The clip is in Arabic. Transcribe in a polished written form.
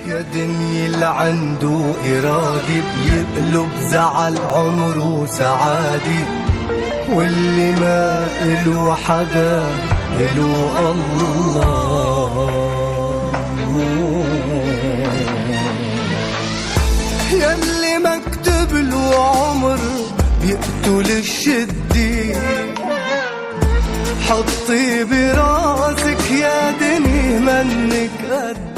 يا دنيا اللي عنده إرادة بيقلب زعل عمره سعادة، واللي ما إله حدا إله الله. ياللي مكتب له عمر بيقتل الشدي، حطي براسك يا دنيا منك قد